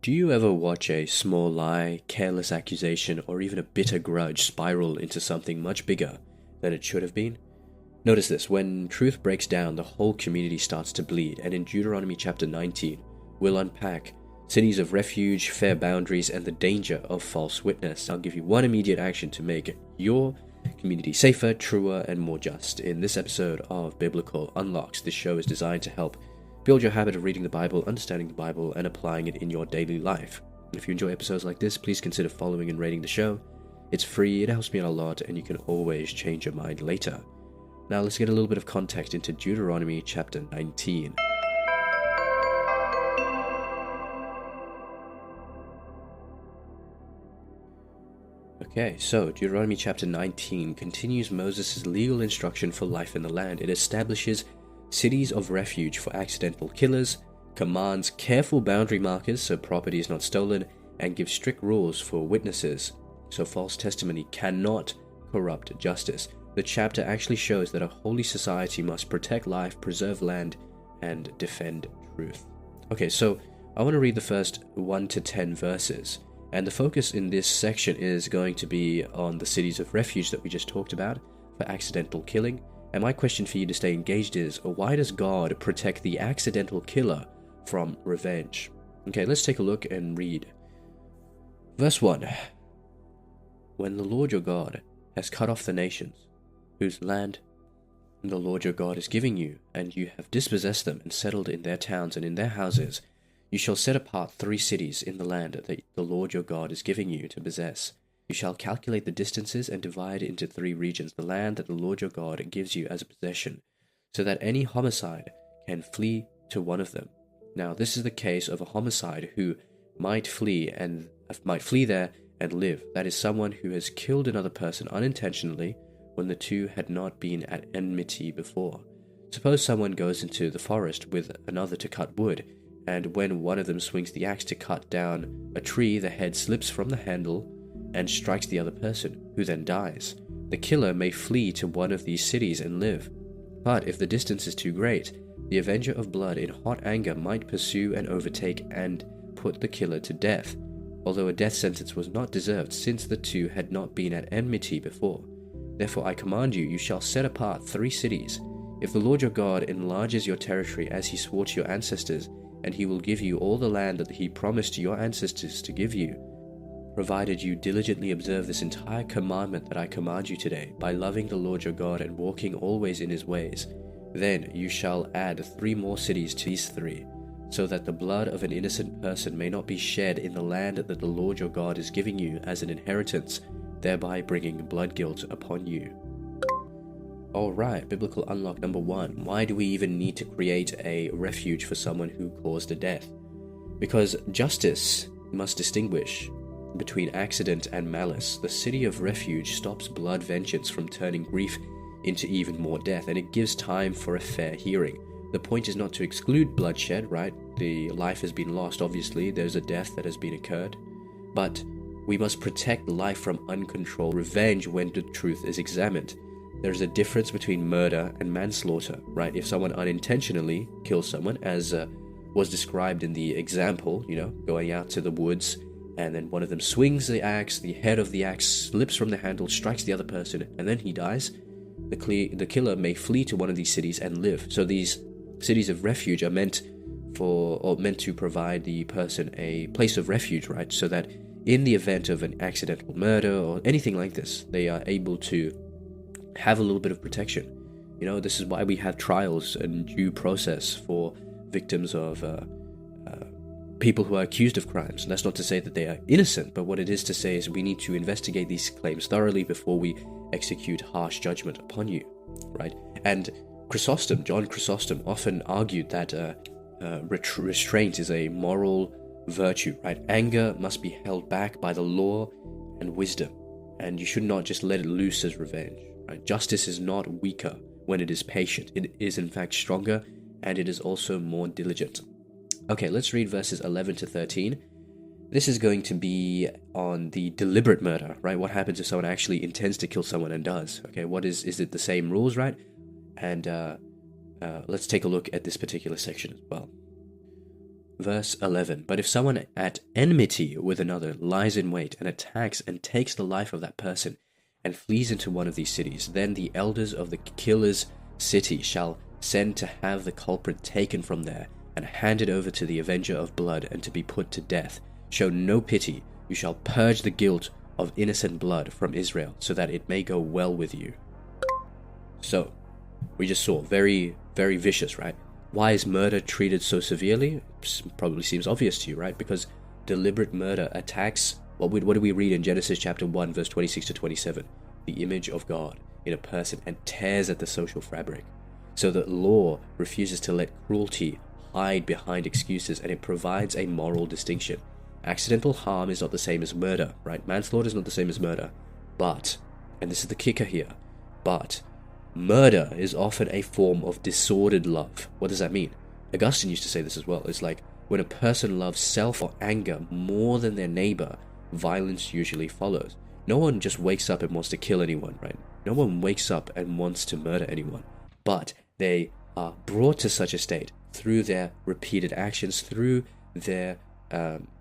Do you ever watch a small lie, careless accusation, or even a bitter grudge spiral into something much bigger than it should have been? Notice this: when truth breaks down, the whole community starts to bleed, and in Deuteronomy chapter 19, we'll unpack cities of refuge, fair boundaries, and the danger of false witness. I'll give you one immediate action to make your community safer, truer, and more just. In this episode of Biblical Unlocks, this show is designed to help build your habit of reading the Bible, understanding the Bible, and applying it in your daily life. If you enjoy episodes like this, please consider following and rating the show. It's free, it helps me out a lot, and you can always change your mind later. Now let's get a little bit of context into Deuteronomy chapter 19. Okay, so Deuteronomy chapter 19 continues Moses' legal instruction for life in the land. It establishes cities of refuge for accidental killers, commands careful boundary markers so property is not stolen, and gives strict rules for witnesses so false testimony cannot corrupt justice. The chapter actually shows that a holy society must protect life, preserve land, and defend truth. Okay, so I want to read the first 1 to 10 verses, and the focus in this section is going to be on the cities of refuge that we just talked about for accidental killing. And my question for you to stay engaged is, why does God protect the accidental killer from revenge? Okay, let's take a look and read. Verse 1. When the Lord your God has cut off the nations, whose land the Lord your God is giving you, and you have dispossessed them and settled in their towns and in their houses, you shall set apart 3 cities in the land that the Lord your God is giving you to possess. You shall calculate the distances and divide into 3 regions the land that the Lord your God gives you as a possession, so that any homicide can flee to one of them. Now this is the case of a homicide who might flee there and live. That is someone who has killed another person unintentionally when the two had not been at enmity before. Suppose someone goes into the forest with another to cut wood, and when one of them swings the axe to cut down a tree, the head slips from the handle and strikes the other person, who then dies. The killer may flee to one of these cities and live. But if the distance is too great, the avenger of blood in hot anger might pursue and overtake and put the killer to death, although a death sentence was not deserved, since the two had not been at enmity before. Therefore I command you, you shall set apart 3 cities. If the Lord your God enlarges your territory as he swore to your ancestors, and he will give you all the land that he promised to your ancestors to give you, provided you diligently observe this entire commandment that I command you today, by loving the Lord your God and walking always in his ways, then you shall add 3 more cities to these 3, so that the blood of an innocent person may not be shed in the land that the Lord your God is giving you as an inheritance, thereby bringing blood guilt upon you. Alright, biblical unlock number 1. Why do we even need to create a refuge for someone who caused a death? Because justice must distinguish between accident and malice. The city of refuge stops blood vengeance from turning grief into even more death, and it gives time for a fair hearing. The point is not to exclude bloodshed, right? The life has been lost, obviously, there's a death that has been occurred, but we must protect life from uncontrolled revenge when the truth is examined. There's a difference between murder and manslaughter, right? If someone unintentionally kills someone, as was described in the example, going out to the woods, and then one of them swings the axe, the head of the axe slips from the handle, strikes the other person, and then he dies, the killer may flee to one of these cities and live. So these cities of refuge are meant to provide the person a place of refuge, right? So that in the event of an accidental murder or anything like this, they are able to have a little bit of protection. This is why we have trials and due process for victims of people who are accused of crimes. And that's not to say that they are innocent, but what it is to say is we need to investigate these claims thoroughly before we execute harsh judgment upon you, right? And John Chrysostom often argued that restraint is a moral virtue, right? Anger must be held back by the law and wisdom, and you should not just let it loose as revenge, right? Justice is not weaker when it is patient. It is in fact stronger, and it is also more diligent. Okay, let's read verses 11 to 13. This is going to be on the deliberate murder, right? What happens if someone actually intends to kill someone and does? Okay, is it the same rules, right? And let's take a look at this particular section as well. Verse 11, but if someone at enmity with another lies in wait and attacks and takes the life of that person and flees into one of these cities, then the elders of the killer's city shall send to have the culprit taken from there and handed over to the avenger of blood and to be put to death. Show no pity. You shall purge the guilt of innocent blood from Israel, so that it may go well with you. So, we just saw, very, very vicious, right? Why is murder treated so severely? Probably seems obvious to you, right? Because deliberate murder attacks, what do we read in Genesis chapter 1, verse 26 to 27? The image of God in a person, and tears at the social fabric. So the law refuses to let cruelty hide behind excuses, and it provides a moral distinction. Accidental harm is not the same as murder, right? Manslaughter is not the same as murder. But, and this is the kicker here, but murder is often a form of disordered love. What does that mean? Augustine used to say this as well. It's like when a person loves self or anger more than their neighbor, violence usually follows. No one just wakes up and wants to kill anyone, right? No one wakes up and wants to murder anyone. But they are brought to such a state through their repeated actions, through their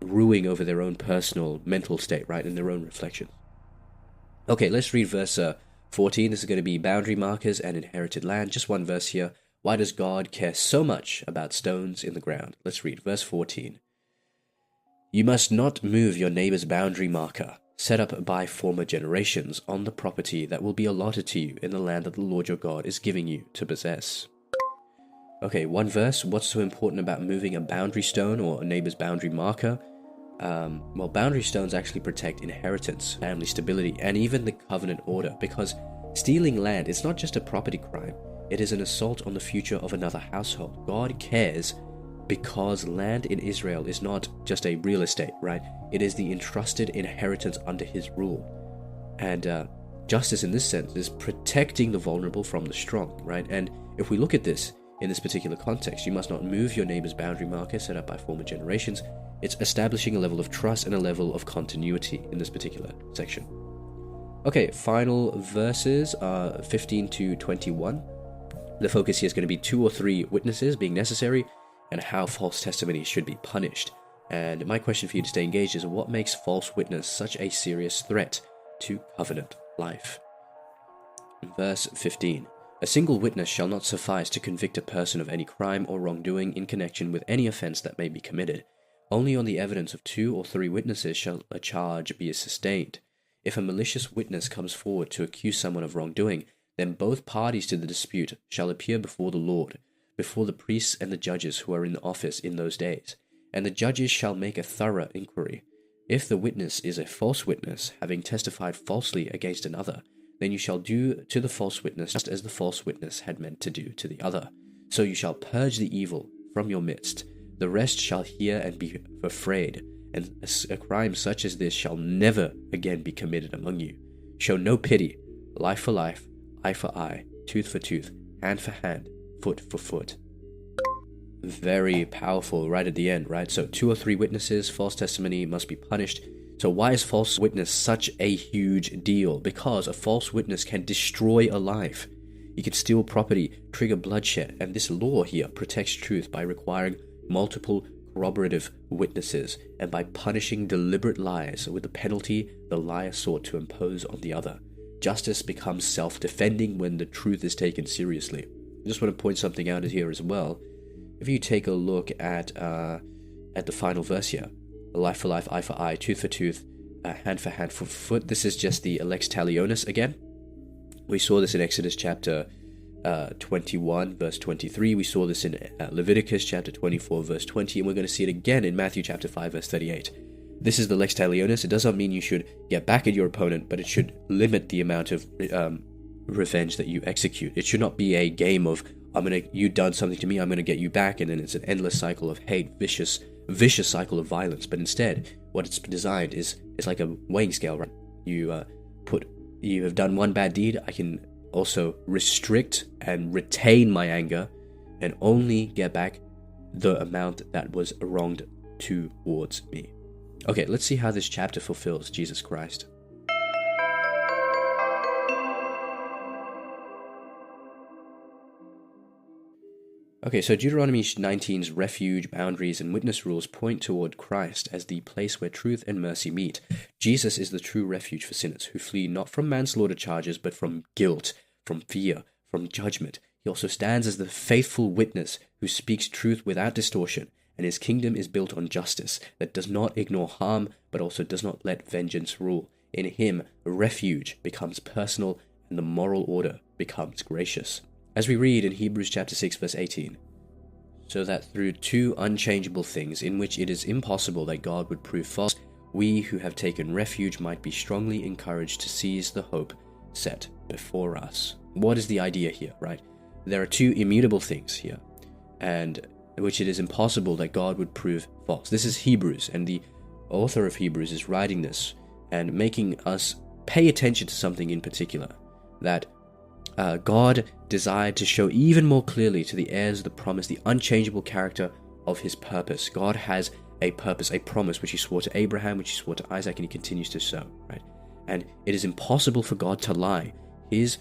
ruing over their own personal mental state, right, and their own reflections. Okay, let's read verse 14. This is going to be boundary markers and inherited land. Just one verse here. Why does God care so much about stones in the ground? Let's read verse 14. You must not move your neighbor's boundary marker, set up by former generations, on the property that will be allotted to you in the land that the Lord your God is giving you to possess. Okay, one verse. What's so important about moving a boundary stone or a neighbor's boundary marker? Well, boundary stones actually protect inheritance, family stability, and even the covenant order, because stealing land is not just a property crime, it is an assault on the future of another household. God cares because land in Israel is not just a real estate, right? It is the entrusted inheritance under his rule. And justice in this sense is protecting the vulnerable from the strong, right? And if we look at this in this particular context, you must not move your neighbor's boundary marker set up by former generations. It's establishing a level of trust and a level of continuity in this particular section. Okay, final verses are 15 to 21. The focus here is going to be 2 or 3 witnesses being necessary and how false testimony should be punished. And my question for you to stay engaged is, what makes false witness such a serious threat to covenant life? Verse 15. A single witness shall not suffice to convict a person of any crime or wrongdoing in connection with any offense that may be committed. Only on the evidence of 2 or 3 witnesses shall a charge be sustained. If a malicious witness comes forward to accuse someone of wrongdoing, then both parties to the dispute shall appear before the Lord, before the priests and the judges who are in office in those days. And the judges shall make a thorough inquiry. If the witness is a false witness, having testified falsely against another, then you shall do to the false witness just as the false witness had meant to do to the other. So you shall purge the evil from your midst. The rest shall hear and be afraid, and a crime such as this shall never again be committed among you. Show no pity, life for life, eye for eye, tooth for tooth, hand for hand, foot for foot. Very powerful right at the end, right? So 2 or 3 witnesses, false testimony must be punished. So why is false witness such a huge deal? Because a false witness can destroy a life. He can steal property, trigger bloodshed, and this law here protects truth by requiring multiple corroborative witnesses and by punishing deliberate lies with the penalty the liar sought to impose on the other. Justice becomes self-defending when the truth is taken seriously. I just want to point something out here as well. If you take a look at the final verse here, life for life, eye for eye, tooth for tooth, hand for hand, foot for foot. This is just the lex talionis again. We saw this in Exodus chapter 21, verse 23. We saw this in Leviticus chapter 24, verse 20, and we're going to see it again in Matthew chapter 5, verse 38. This is the lex talionis. It does not mean you should get back at your opponent, but it should limit the amount of revenge that you execute. It should not be a game of, you done something to me, I'm going to get you back, and then it's an endless cycle of hate, vicious cycle of violence. But instead, what it's designed is it's like a weighing scale, right? You have done one bad deed, I can also restrict and retain my anger and only get back the amount that was wronged towards me. Okay, let's see how this chapter fulfills Jesus Christ. Okay, so Deuteronomy 19's refuge, boundaries, and witness rules point toward Christ as the place where truth and mercy meet. Jesus is the true refuge for sinners who flee not from manslaughter charges, but from guilt, from fear, from judgment. He also stands as the faithful witness who speaks truth without distortion, and his kingdom is built on justice that does not ignore harm, but also does not let vengeance rule. In him, refuge becomes personal, and the moral order becomes gracious. As we read in Hebrews chapter 6, verse 18, so that through two unchangeable things in which it is impossible that God would prove false, we who have taken refuge might be strongly encouraged to seize the hope set before us. What is the idea here, right? There are two immutable things here, and which it is impossible that God would prove false. This is Hebrews, and the author of Hebrews is writing this and making us pay attention to something in particular, that God desired to show even more clearly to the heirs of the promise the unchangeable character of his purpose. God has a purpose, a promise, which he swore to Abraham, which he swore to Isaac, and he continues to show, right? And it is impossible for God to lie. His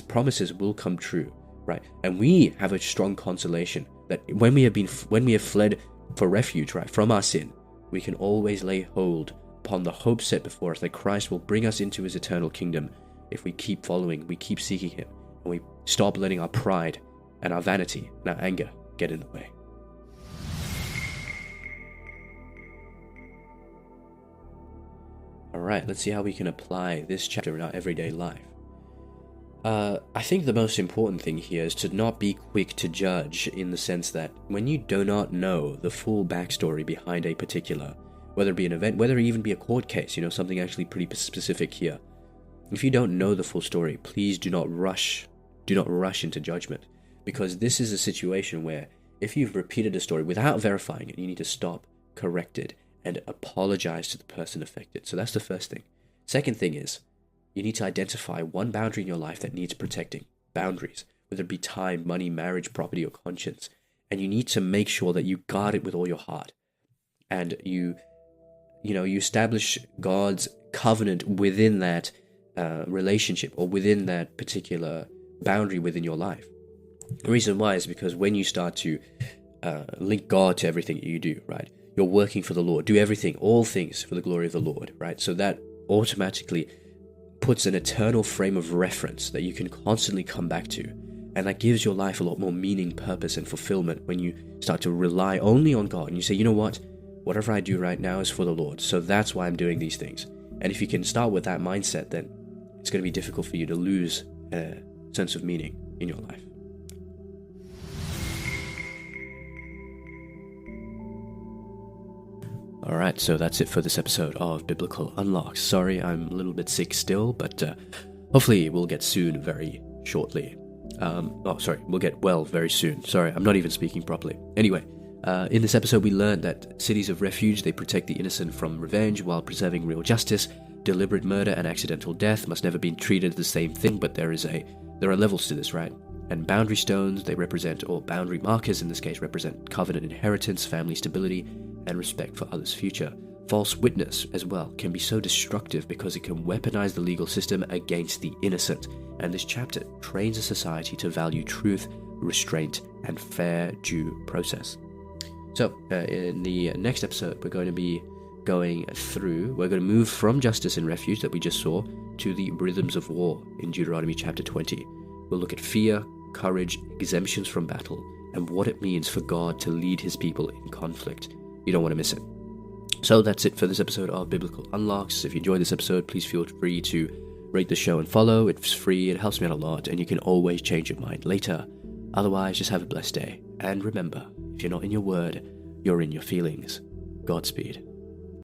promises will come true, right? And we have a strong consolation that when we have fled for refuge, right, from our sin, we can always lay hold upon the hope set before us that Christ will bring us into his eternal kingdom if we keep following, we keep seeking him, and we stop letting our pride and our vanity and our anger get in the way. Alright, let's see how we can apply this chapter in our everyday life. I think the most important thing here is to not be quick to judge, in the sense that when you do not know the full backstory behind a particular, whether it be an event, whether it even be a court case, something actually pretty specific here. If you don't know the full story, please do not rush into judgment, because this is a situation where if you've repeated a story without verifying it, you need to stop, correct it, and apologize to the person affected. So that's the first thing. Second thing is, you need to identify one boundary in your life that needs protecting. Boundaries, whether it be time, money, marriage, property, or conscience. And you need to make sure that you guard it with all your heart. And you establish God's covenant within that relationship, or within that particular boundary within your life. The reason why is because when you start to link God to everything that you do, right, you're working for the Lord. Do everything, all things for the glory of the Lord, right? So that automatically puts an eternal frame of reference that you can constantly come back to, and that gives your life a lot more meaning, purpose, and fulfillment when you start to rely only on God and you say, you know what, whatever I do right now is for the Lord, so that's why I'm doing these things. And if you can start with that mindset, then it's going to be difficult for you to lose a sense of meaning in your life. Alright, so that's it for this episode of Biblical Unlocks. Sorry, I'm a little bit sick still, but hopefully we'll get soon very shortly. We'll get well very soon. Sorry, I'm not even speaking properly. Anyway, in this episode we learned that cities of refuge, they protect the innocent from revenge while preserving real justice. Deliberate murder and accidental death must never be treated as the same thing, but there are levels to this, right? And boundary stones, they represent, or boundary markers in this case, represent covenant inheritance, family stability, and respect for others' future. False witness, as well, can be so destructive because it can weaponize the legal system against the innocent. And this chapter trains a society to value truth, restraint, and fair due process. So, in the next episode, we're going to move from justice and refuge that we just saw to the rhythms of war in Deuteronomy chapter 20. We'll look at fear, courage, exemptions from battle, and what it means for God to lead his people in conflict. You don't want to miss it. So that's it for this episode of Biblical Unlocks. If you enjoyed this episode, please feel free to rate the show and follow. It's free, it helps me out a lot, and you can always change your mind later. Otherwise, just have a blessed day. And remember, if you're not in your word, you're in your feelings. Godspeed.